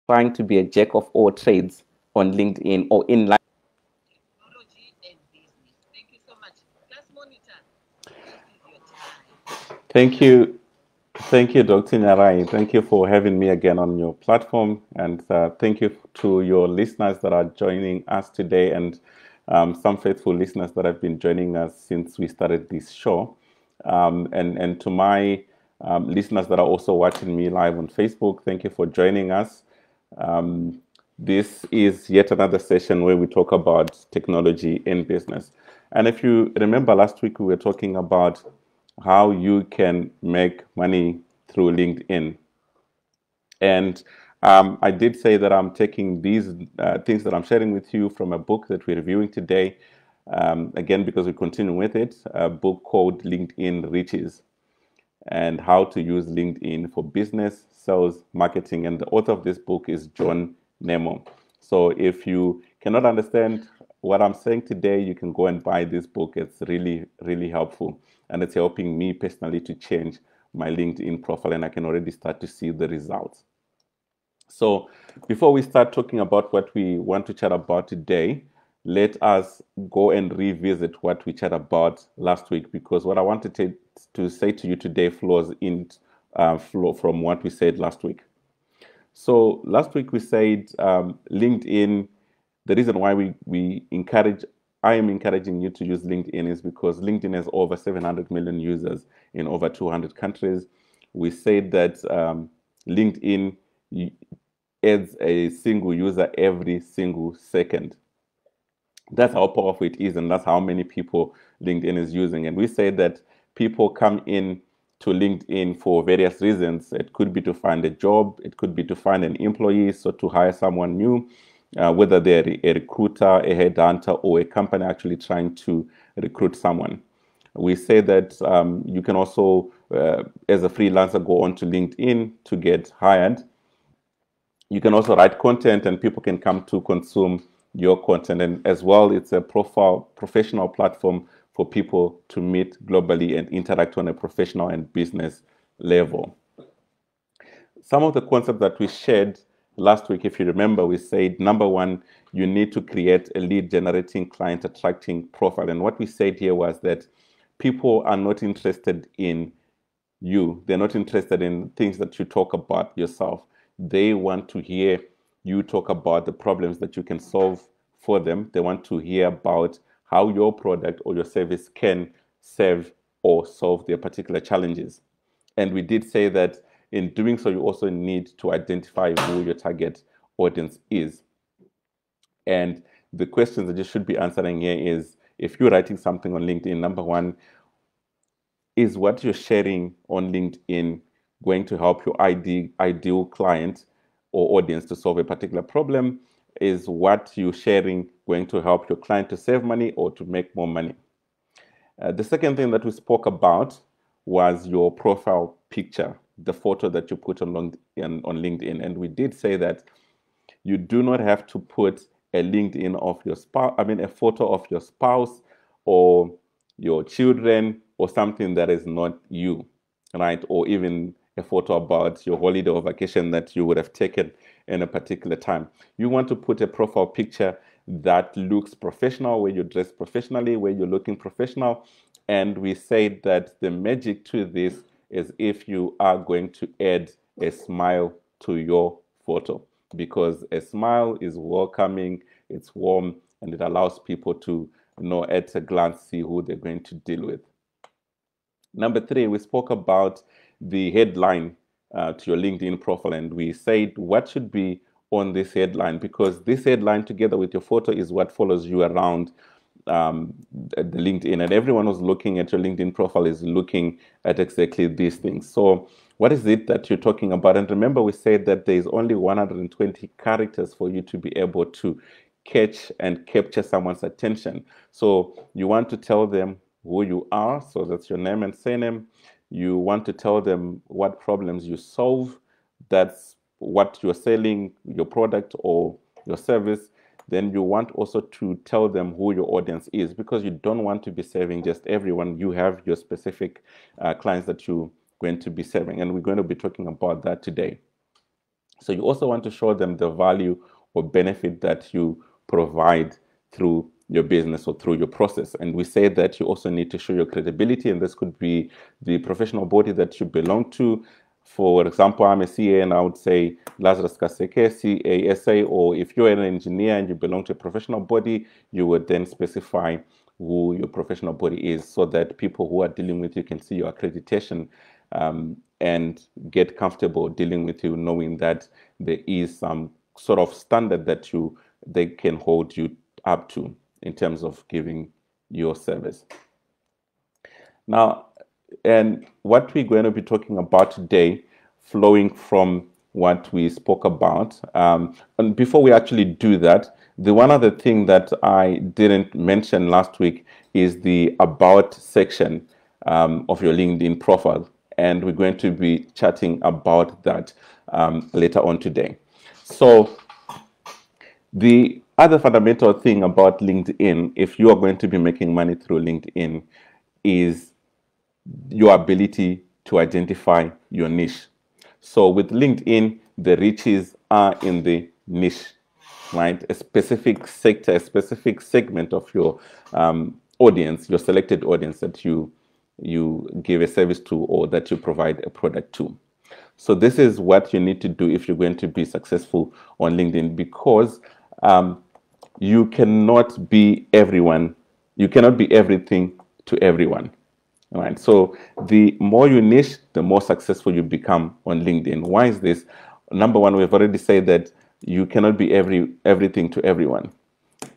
trying to be a jack of all trades on LinkedIn or in life. Technology and business. Thank you so much. Class monitor, this is your time. Thank you. Thank you, Dr. Nyarai. Thank you for having me again on your platform. And thank you to your listeners that are joining us today and some faithful listeners that have been joining us since we started this show. And to my listeners that are also watching me live on Facebook, thank you for joining us. Um, this is yet another session where we talk about technology in business. And if you remember last week, we were talking about how you can make money through LinkedIn. And I did say that I'm taking these things that I'm sharing with you from a book that we're reviewing today. Again, because we continue with it, a book called LinkedIn Riches and how to use LinkedIn for business, sales, marketing. And the author of this book is John Nemo. So if you cannot understand what I'm saying today, you can go and buy this book. It's really, really helpful. And it's helping me personally to change my LinkedIn profile, and I can already start to see the results. So before we start talking about what we want to chat about today, let us go and revisit what we chatted about last week, because what I wanted to say to you today flows in flow from what we said last week. So last week we said LinkedIn, the reason why I am encouraging you to use LinkedIn is because LinkedIn has over 700 million users in over 200 countries. We said that LinkedIn adds a single user every single second. That's how powerful it is, and that's how many people LinkedIn is using. And we say that people come in to LinkedIn for various reasons. It could be to find a job, it could be to find an employee, so to hire someone new, whether they're a recruiter, a headhunter, or a company actually trying to recruit someone. We say that you can also, as a freelancer, go on to LinkedIn to get hired. You can also write content and people can come to consume your content. And as well, it's a professional platform for people to meet globally and interact on a professional and business level. Some of the concepts that we shared last week, if you remember, we said number one, you need to create a lead generating, client attracting profile. And what we said here was that people are not interested in you. They're not interested in things that you talk about yourself. They want to hear you talk about the problems that you can solve for them. They want to hear about how your product or your service can serve or solve their particular challenges. And we did say that in doing so, you also need to identify who your target audience is. And the questions that you should be answering here is, if you're writing something on LinkedIn, number one, is what you're sharing on LinkedIn going to help your ideal client or audience to solve a particular problem? Is what you're sharing going to help your client to save money or to make more money? The second thing that we spoke about was your profile picture, the photo that you put on LinkedIn. And we did say that you do not have to put a LinkedIn of your spouse, I mean, a photo of your spouse or your children or something that is not you, right? Or even a photo about your holiday or vacation that you would have taken in a particular time. You want to put a profile picture that looks professional, where you dress professionally, where you're looking professional. And we say that the magic to this is if you are going to add a smile to your photo, because a smile is welcoming, it's warm, and it allows people to know at a glance see who they're going to deal with. Number three, we spoke about the headline to your LinkedIn profile, and we said what should be on this headline, because this headline together with your photo is what follows you around the LinkedIn, and everyone who's looking at your LinkedIn profile is looking at exactly these things. So what is it that you're talking about? And remember, we said that there is only 120 characters for you to be able to catch and capture someone's attention. So you want to tell them who you are, so that's your name and surname. You want to tell them what problems you solve, that's what you're selling, your product or your service. Then you want also to tell them who your audience is, because you don't want to be serving just everyone. You have your specific clients that you're going to be serving, and we're going to be talking about that today. So you also want to show them the value or benefit that you provide through your business or through your process. And we say that you also need to show your credibility, and this could be the professional body that you belong to. For example, I'm a CA, and I would say Lazarus Kaseke, CASA, or if you're an engineer and you belong to a professional body, you would then specify who your professional body is so that people who are dealing with you can see your accreditation, and get comfortable dealing with you, knowing that there is some sort of standard that they can hold you up to in terms of giving your service. Now, and what we're going to be talking about today, flowing from what we spoke about, and before we actually do that, the one other thing that I didn't mention last week is the about section of your LinkedIn profile, and we're going to be chatting about that later on today. So the other fundamental thing about LinkedIn, if you are going to be making money through LinkedIn, is your ability to identify your niche. So with LinkedIn, the riches are in the niche, right? A specific sector, a specific segment of your audience, your selected audience that you give a service to or that you provide a product to. So this is what you need to do if you're going to be successful on LinkedIn, because you cannot be everyone. You cannot be everything to everyone. All right. So the more you niche, the more successful you become on LinkedIn. Why is this? Number one, we've already said that you cannot be everything to everyone.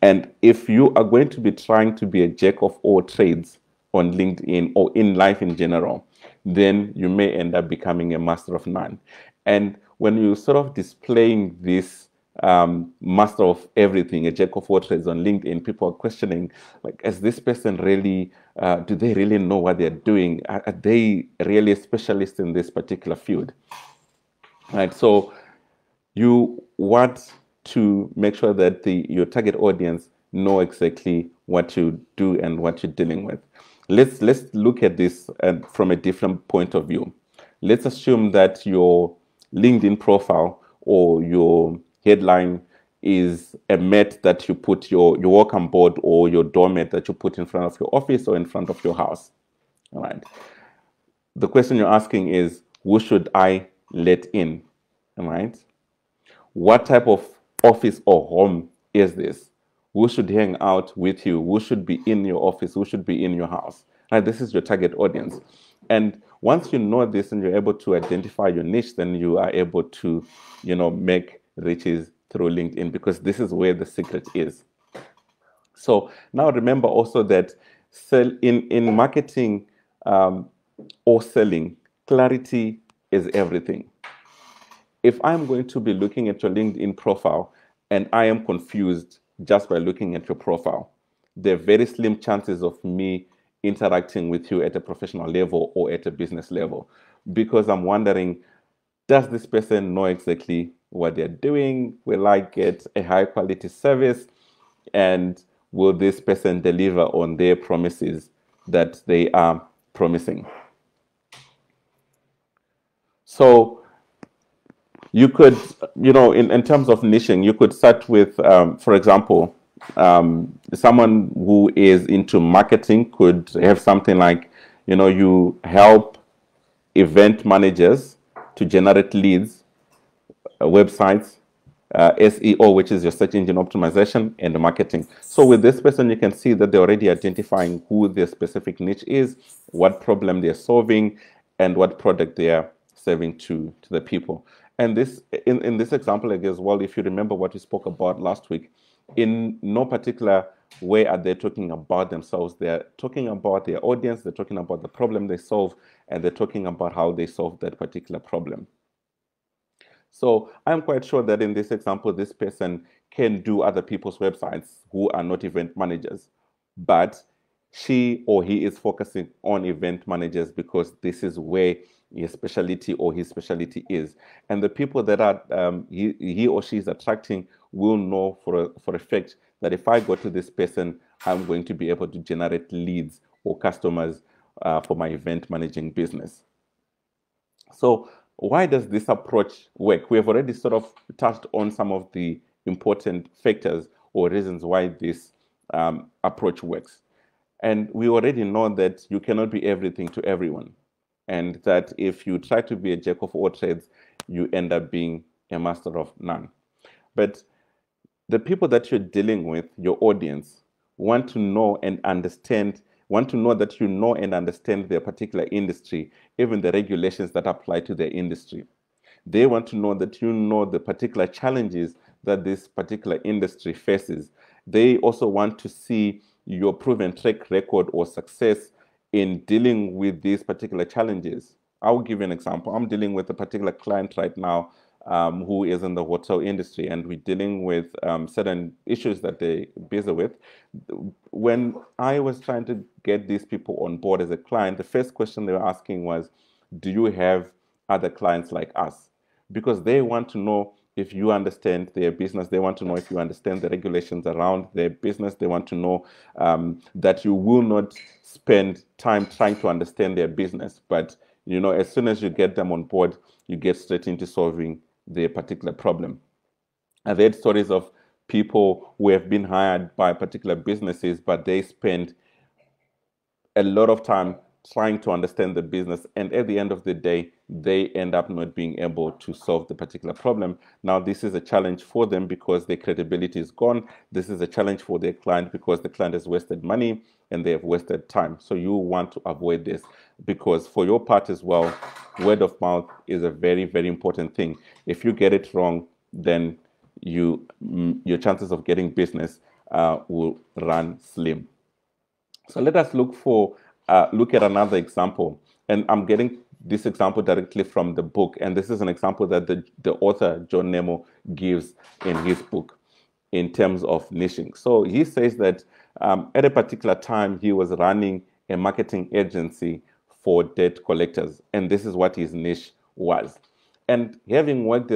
And if you are going to be trying to be a jack of all trades on LinkedIn or in life in general, then you may end up becoming a master of none. And when you sort of displaying this master of everything, a jack of all trades on LinkedIn, people are questioning, like, is this person really, do they really know what they're doing? Are they really a specialist in this particular field? Right. So you want to make sure that your target audience know exactly what you do and what you're dealing with. Let's look at this from a different point of view. Let's assume that your LinkedIn profile or your headline is a mat that you put your welcome board or your doormat that you put in front of your office or in front of your house. All right. The question you're asking is, who should I let in? All right. What type of office or home is this? Who should hang out with you? Who should be in your office? Who should be in your house? Right, this is your target audience. And once you know this and you're able to identify your niche, then you are able to, make riches through LinkedIn, because this is where the secret is. So now remember also that in marketing or selling, clarity is everything. If I'm going to be looking at your LinkedIn profile and I am confused just by looking at your profile, there are very slim chances of me interacting with you at a professional level or at a business level, because I'm wondering, does this person know exactly what they're doing? Will I get a high quality service? And will this person deliver on their promises that they are promising? So you could, in terms of niching, you could start with, for example, someone who is into marketing could have something like, you help event managers to generate leads, websites, SEO, which is your search engine optimization, and marketing. So with this person, you can see that they're already identifying who their specific niche is, what problem they're solving, and what product they are serving to the people. And this, in this example as well, if you remember what we spoke about last week, in no particular way are they talking about themselves. They're talking about their audience, they're talking about the problem they solve, and they're talking about how they solve that particular problem. So I'm quite sure that in this example, this person can do other people's websites who are not event managers, but she or he is focusing on event managers because this is where his specialty or his specialty is. And the people that are he or she is attracting will know for a fact that if I go to this person, I'm going to be able to generate leads or customers for my event managing business. So Why does this approach work? We have already sort of touched on some of the important factors or reasons why this approach works. And we already know that you cannot be everything to everyone. And that if you try to be a jack of all trades, you end up being a master of none. But the people that you're dealing with, your audience, want to know and understand, want to know that you know and understand their particular industry, even the regulations that apply to their industry. They want to know that you know the particular challenges that this particular industry faces. They also want to see your proven track record or success in dealing with these particular challenges. I'll give you an example. I'm dealing with a particular client right now who is in the hotel industry, and we're dealing with certain issues that they're busy with. When I was trying to get these people on board as a client, the first question they were asking was, do you have other clients like us? Because they want to know if you understand their business. They want to know if you understand the regulations around their business. They want to know that you will not spend time trying to understand their business. But, you know, as soon as you get them on board, you get straight into solving their particular problem. I've heard stories of people who have been hired by particular businesses, but they spend a lot of time trying to understand the business, and at the end of the day they end up not being able to solve the particular problem. Now this is a challenge for them because their credibility is gone. This is a challenge for their client because the client has wasted money and they have wasted time. So you want to avoid this, because for your part as well, word of mouth is a very, very important thing. If you get it wrong, then your chances of getting business will run slim. So let us look at another example, and I'm getting this example directly from the book, and this is an example that the author John Nemo gives in his book in terms of niching. So he says that at a particular time he was running a marketing agency for debt collectors, and this is what his niche was. And having worked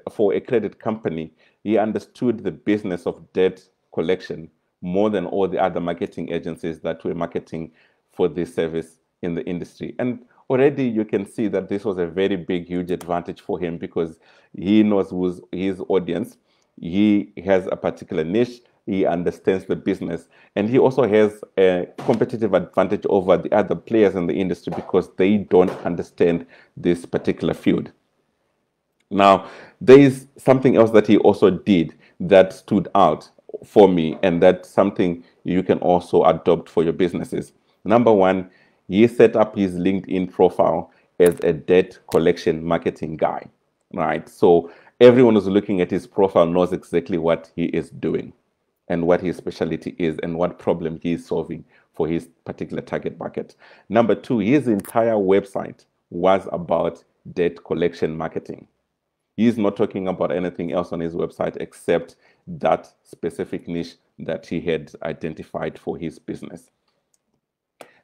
for a credit company, he understood the business of debt collection more than all the other marketing agencies that were marketing for this service in the industry. And already you can see that this was a very big, huge advantage for him, because he knows who's his audience. He has a particular niche. He understands the business. And he also has a competitive advantage over the other players in the industry because they don't understand this particular field. Now, there is something else that he also did that stood out for me, and that's something you can also adopt for your businesses. Number one, he set up his LinkedIn profile as a debt collection marketing guy, right? So everyone who's looking at his profile knows exactly what he is doing and what his specialty is and what problem he is solving for his particular target market. Number two, his entire website was about debt collection marketing. He's not talking about anything else on his website except that specific niche that he had identified for his business.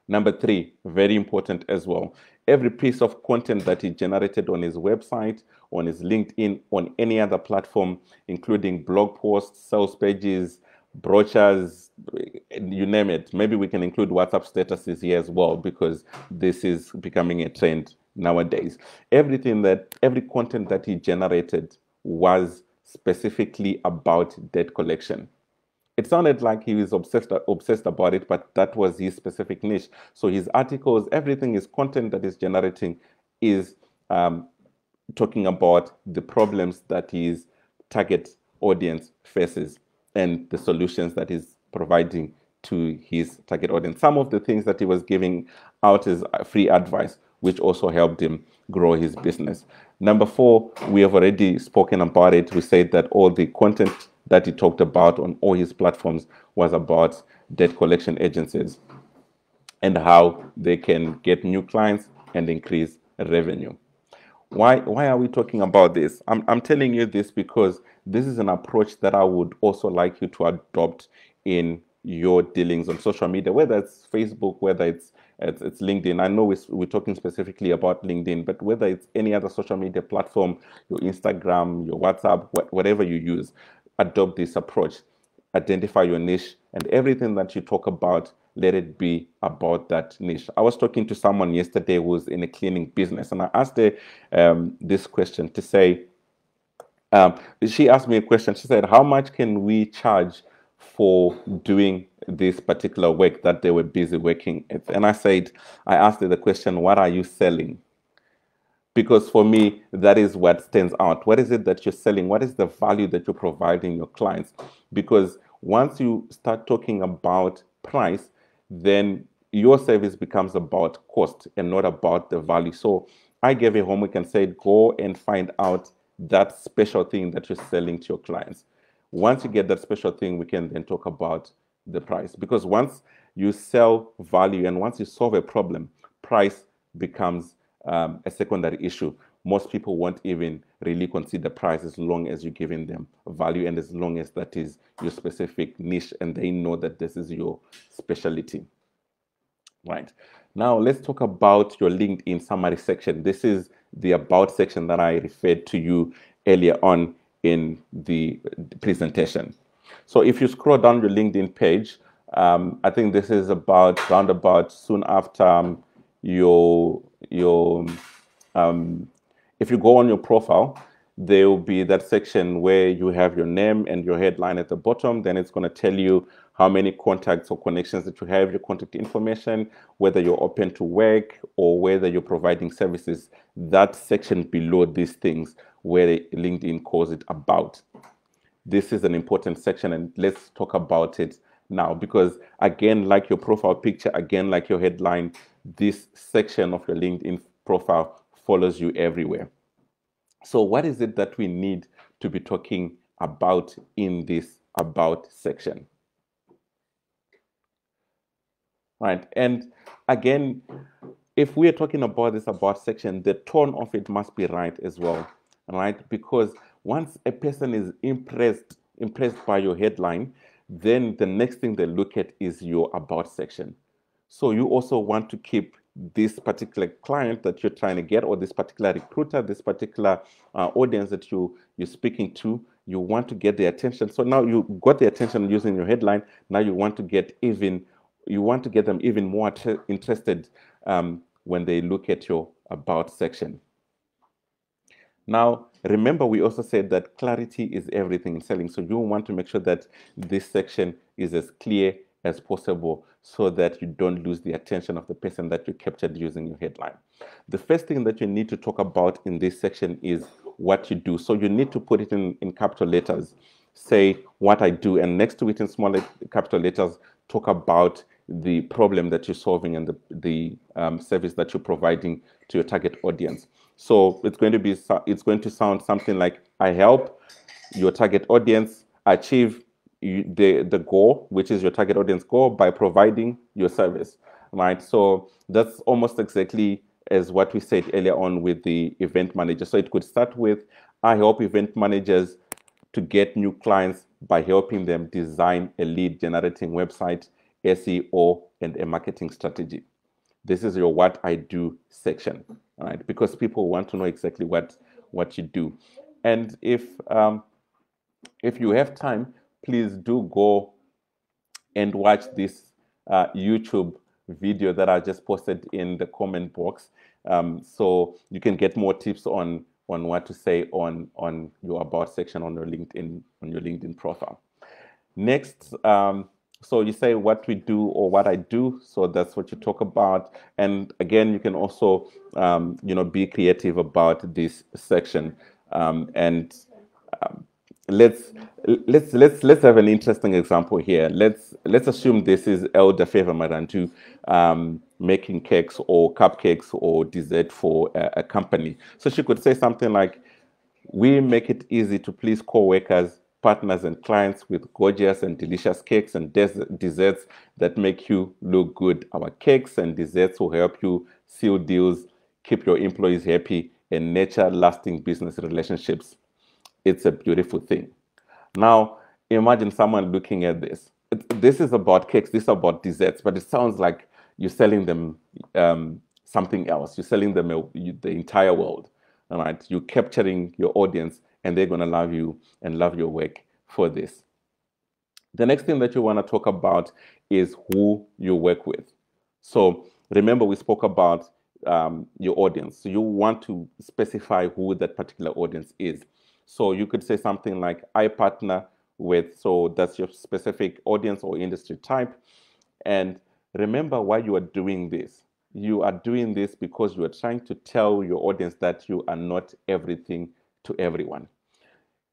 Number three, very important as well, every piece of content that he generated on his website, on his LinkedIn, on any other platform, including blog posts, sales pages, brochures, you name it. Maybe we can include WhatsApp statuses here as well, because this is becoming a trend nowadays. Every content that he generated was specifically about debt collection. It sounded like he was obsessed about it, but that was his specific niche. So his articles, everything, his content that he's generating is talking about the problems that his target audience faces and the solutions that he's providing to his target audience. Some of the things that he was giving out as free advice, which also helped him grow his business. Number four, we have already spoken about it. We said that all the content that he talked about on all his platforms was about debt collection agencies and how they can get new clients and increase revenue. Why are we talking about this? I'm telling you this because this is an approach that I would also like you to adopt in your dealings on social media, whether it's Facebook, whether it's LinkedIn. I know we're talking specifically about LinkedIn, but whether it's any other social media platform, your Instagram, your WhatsApp, whatever you use, adopt this approach. Identify your niche, and everything that you talk about let it be about that niche. I was talking to someone yesterday who was in a cleaning business, and I asked her this question to say, she asked me a question. She said, how much can we charge for doing this particular work that they were busy working at? And I asked her the question, what are you selling? Because for me, that is what stands out. What is it that you're selling? What is the value that you're providing your clients? Because once you start talking about price, then your service becomes about cost and not about the value. So I gave a homework and said, go and find out that special thing that you're selling to your clients. Once you get that special thing, we can then talk about the price. Because once you sell value and once you solve a problem, price becomes a secondary issue. Most people won't even really consider price as long as you're giving them value and as long as that is your specific niche and they know that this is your specialty. Right. Now let's talk about your LinkedIn summary section. This is the about section that I referred to you earlier on in the presentation. So if you scroll down your LinkedIn page, I think this is about roundabout soon after if you go on your profile, there will be that section where you have your name and your headline at the bottom. Then it's going to tell you how many contacts or connections that you have, your contact information, whether you're open to work or whether you're providing services. That section below these things where LinkedIn calls it about. This is an important section, and let's talk about it now, because again, like your profile picture, again, like your headline, this section of your LinkedIn profile follows you everywhere. So what is it that we need to be talking about in this about section? Right. And again, if we are talking about this about section, the tone of it must be right as well. Right? Because once a person is impressed by your headline, then the next thing they look at is your about section. So you also want to keep this particular client that you're trying to get, or this particular recruiter, this particular audience that you're speaking to, you want to get their attention. So now you got the attention using your headline. Now you want to get them even more interested when they look at your about section. Now, remember, we also said that clarity is everything in selling. So you want to make sure that this section is as clear as possible so that you don't lose the attention of the person that you captured using your headline. The first thing that you need to talk about in this section is what you do. So you need to put it in capital letters. Say what I do, and next to it in small capital letters, talk about the problem that you're solving and the service that you're providing to your target audience. So it's going to sound something like, I help your target audience achieve the goal, which is your target audience goal, by providing your service, right? So that's almost exactly as what we said earlier on with the event manager. So it could start with, I help event managers to get new clients by helping them design a lead generating website, SEO, and a marketing strategy. This is your what I do section, right? Because people want to know exactly what you do. And if you have time, please do go and watch this YouTube video that I just posted in the comment box, so you can get more tips on what to say on your about section on your LinkedIn profile. Next, so you say what we do or what I do, so that's what you talk about. And again, you can also be creative about this section. Let's have an interesting example here. Let's assume this is Elder Favor Marantu making cakes or cupcakes or dessert for a company. So she could say something like, we make it easy to please co-workers, partners, and clients with gorgeous and delicious cakes and desserts that make you look good. Our cakes and desserts will help you seal deals, keep your employees happy, and nurture lasting business relationships. It's a beautiful thing. Now, imagine someone looking at this. This is about cakes, this is about desserts, but it sounds like you're selling them something else. You're selling them the entire world. All right? You're capturing your audience, and they're going to love you and love your work for this. The next thing that you want to talk about is who you work with. So remember, we spoke about your audience. So you want to specify who that particular audience is. So you could say something like, I partner with, so that's your specific audience or industry type. And remember why you are doing this. You are doing this because you are trying to tell your audience that you are not everything to everyone.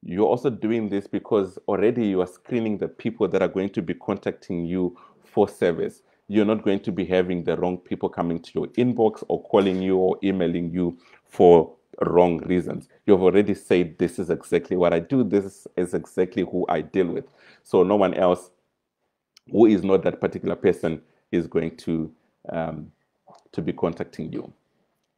You're also doing this because already you are screening the people that are going to be contacting you for service. You're not going to be having the wrong people coming to your inbox or calling you or emailing you for wrong reasons. You've already said, this is exactly what I do. This is exactly who I deal with. So no one else who is not that particular person is going to be contacting you.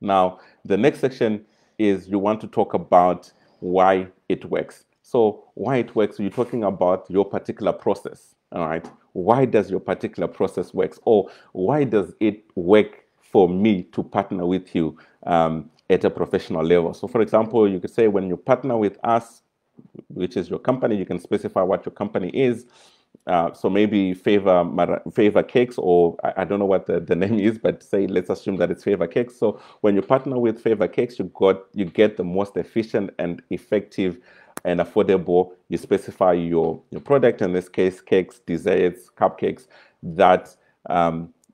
Now, the next section is you want to talk about why it works. So why it works, you're talking about your particular process, all right? Why does your particular process work? Or why does it work for me to partner with you at a professional level? So for example, you could say when you partner with us, which is your company, you can specify what your company is. So maybe Favor Cakes, or I don't know what the name is, but say let's assume that it's Favor Cakes. So when you partner with Favor Cakes, you get the most efficient and effective and affordable. You specify your product, in this case, cakes, desserts, cupcakes, that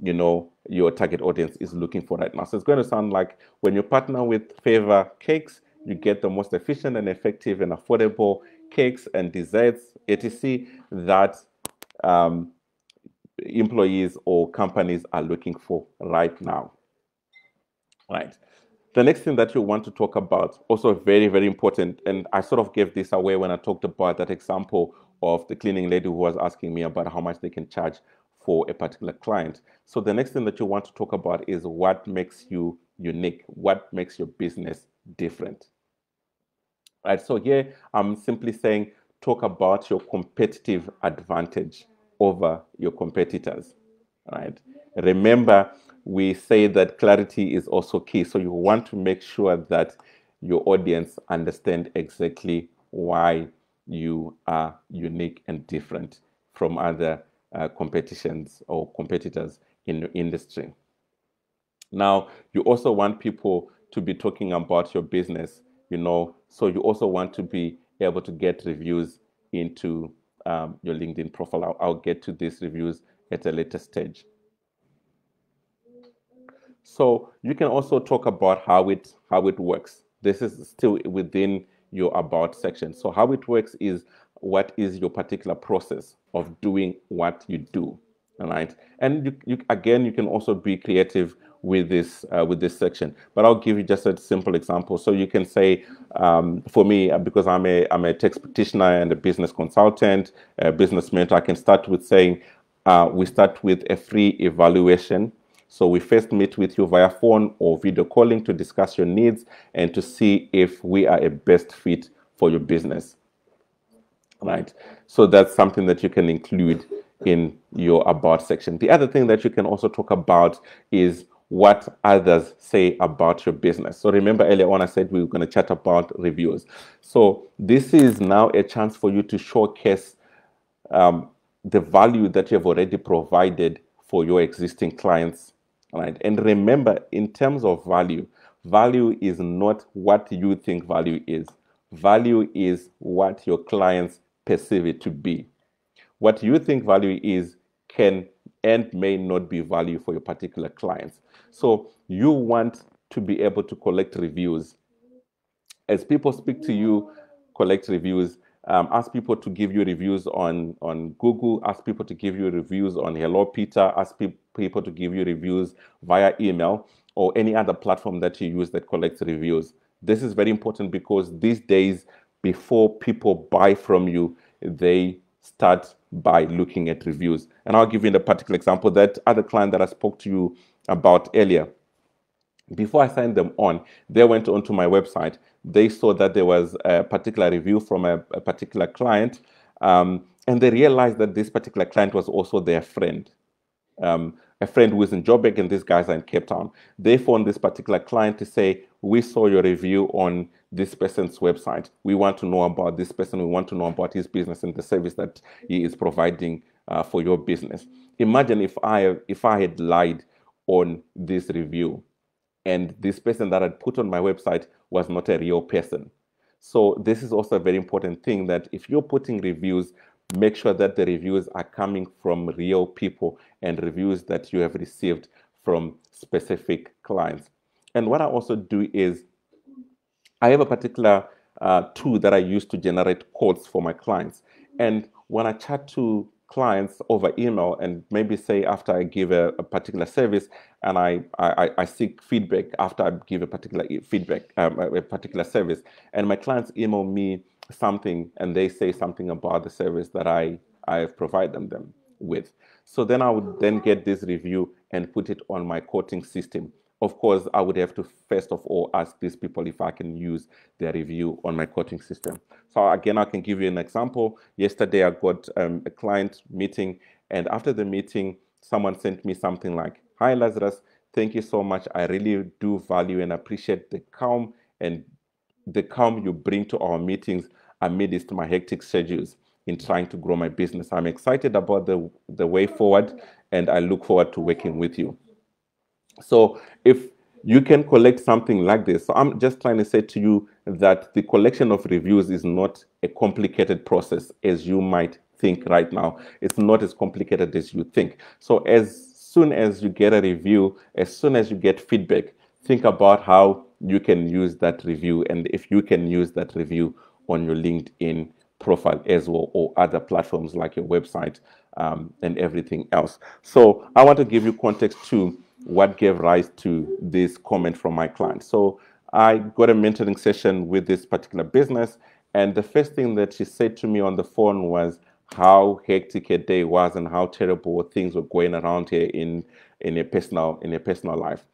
you know your target audience is looking for right now. So it's going to sound like when you partner with Favor Cakes, you get the most efficient and effective and affordable cakes and desserts, etc., that employees or companies are looking for right now. Right. The next thing that you want to talk about, also very, very important, and I sort of gave this away when I talked about that example of the cleaning lady who was asking me about how much they can charge for a particular client. So the next thing that you want to talk about is what makes you unique, what makes your business different. Right. So here I'm simply saying, talk about your competitive advantage over your competitors. Right. Remember, we say that clarity is also key. So you want to make sure that your audience understand exactly why you are unique and different from other competitions or competitors in your industry. Now, you also want people to be talking about your business, you know, so you also want to be able to get reviews into your LinkedIn profile. I'll get to these reviews at a later stage. So you can also talk about how it works. This is still within your about section. So how it works is, what is your particular process of doing what you do, all right? And you again, you can also be creative with this section. But I'll give you just a simple example. So you can say, for me, because I'm a tax practitioner and a business consultant, a business mentor, I can start with saying, we start with a free evaluation. So we first meet with you via phone or video calling to discuss your needs and to see if we are a best fit for your business. Right. So that's something that you can include in your about section. The other thing that you can also talk about is what others say about your business. So remember earlier on I said we were going to chat about reviews. So this is now a chance for you to showcase the value that you have already provided for your existing clients. Right. And remember, in terms of value, value is not what you think value is. Value is what your clients perceive it to be. What you think value is can and may not be value for your particular clients. So you want to be able to collect reviews. As people speak to you, collect reviews. Ask people to give you reviews on Google. Ask people to give you reviews on Hello Peter. Ask people to give you reviews via email or any other platform that you use that collects reviews. This is very important because these days, before people buy from you, they start by looking at reviews. And I'll give you a particular example. That other client that I spoke to you about earlier, before I signed them on, they went onto my website. They saw that there was a particular review from a particular client, and they realized that this particular client was also their friend. a friend who is in Joburg and these guys are in Cape Town. They phone this particular client to say, we saw your review on this person's website. We want to know about this person. We want to know about his business and the service that he is providing for your business. Imagine if I had lied on this review and this person that I'd put on my website was not a real person. So this is also a very important thing, that if you're putting reviews, make sure that the reviews are coming from real people and reviews that you have received from specific clients. And what I also do is I have a particular tool that I use to generate quotes for my clients. And when I chat to clients over email, and maybe say after I give a particular service, and I seek feedback after I give a particular feedback, a particular service, and my clients email me something and they say something about the service that I have provided them with. So then I would then get this review and put it on my quoting system. Of course, I would have to first of all ask these people if I can use their review on my quoting system. So again, I can give you an example. Yesterday, I got a client meeting, and after the meeting, someone sent me something like, "Hi, Lazarus, thank you so much. I really do value and appreciate the calm you bring to our meetings amidst my hectic schedules in trying to grow my business. I'm excited about the way forward, and I look forward to working with you." So if you can collect something like this, so I'm just trying to say to you that the collection of reviews is not a complicated process as you might think right now. It's not as complicated as you think. So as soon as you get a review, as soon as you get feedback, think about how you can use that review, and if you can use that review on your LinkedIn profile as well, or other platforms like your website and everything else. So I want to give you context to what gave rise to this comment from my client. So I got a mentoring session with this particular business, and the first thing that she said to me on the phone was how hectic her day was and how terrible things were going around here in a personal life.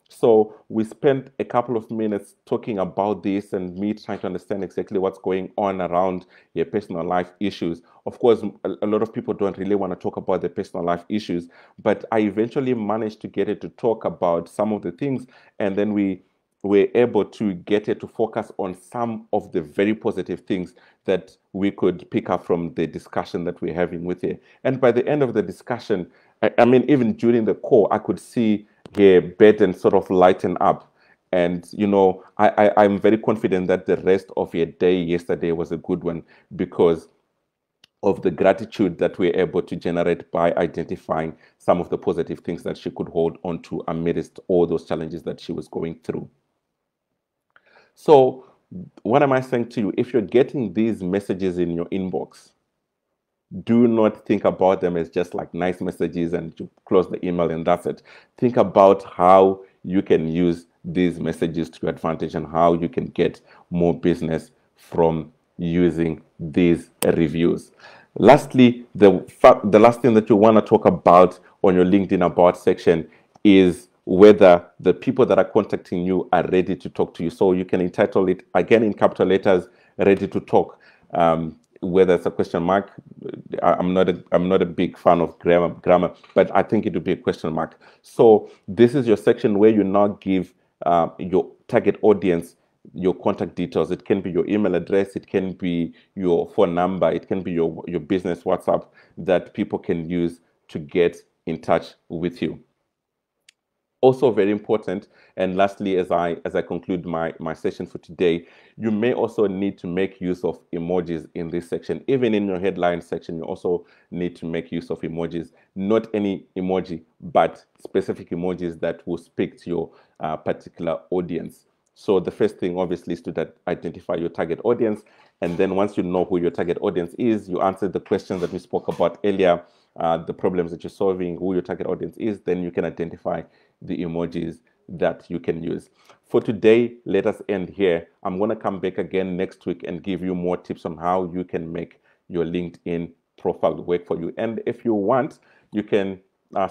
So we spent a couple of minutes talking about this and me trying to understand exactly what's going on around your personal life issues. Of course, a lot of people don't really want to talk about their personal life issues, but I eventually managed to get her to talk about some of the things, and then we were able to get her to focus on some of the very positive things that we could pick up from the discussion that we're having with her. And by the end of the discussion, I mean, even during the call, I could see her burden sort of lighten up. And, you know, I'm very confident that the rest of your day yesterday was a good one because of the gratitude that we're able to generate by identifying some of the positive things that she could hold on to amidst all those challenges that she was going through. So what am I saying to you? If you're getting these messages in your inbox, do not think about them as just like nice messages and you close the email and that's it. Think about how you can use these messages to your advantage and how you can get more business from using these reviews. Lastly, the last thing that you want to talk about on your LinkedIn About section is whether the people that are contacting you are ready to talk to you. So you can entitle it, again in capital letters, ready to talk. Whether it's a question mark, I'm not a big fan of grammar, but I think it would be a question mark. So this is your section where you now give your target audience your contact details. It can be your email address, it can be your phone number, it can be your business WhatsApp that people can use to get in touch with you. Also very important, and lastly, as I conclude my session for today, you may also need to make use of emojis in this section. Even in your headline section, you also need to make use of emojis. Not any emoji, but specific emojis that will speak to your particular audience. So the first thing, obviously, is to identify your target audience. And then once you know who your target audience is, you answer the questions that we spoke about earlier, the problems that you're solving, who your target audience is, then you can identify the emojis that you can use. For today, let us end here. I'm going to come back again next week and give you more tips on how you can make your LinkedIn profile work for you. And if you want, you can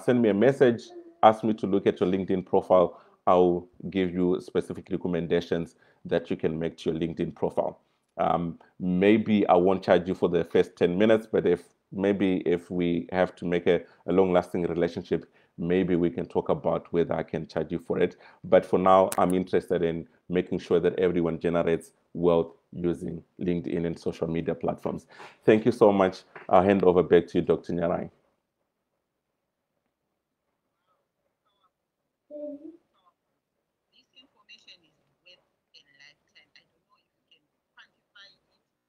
send me a message, ask me to look at your LinkedIn profile. I'll give you specific recommendations that you can make to your LinkedIn profile. Maybe I won't charge you for the first 10 minutes, but if we have to make a long-lasting relationship, maybe we can talk about whether I can charge you for it. But for now, I'm interested in making sure that everyone generates wealth using LinkedIn and social media platforms. Thank you so much. I'll hand over back to you, Dr. Nyarai.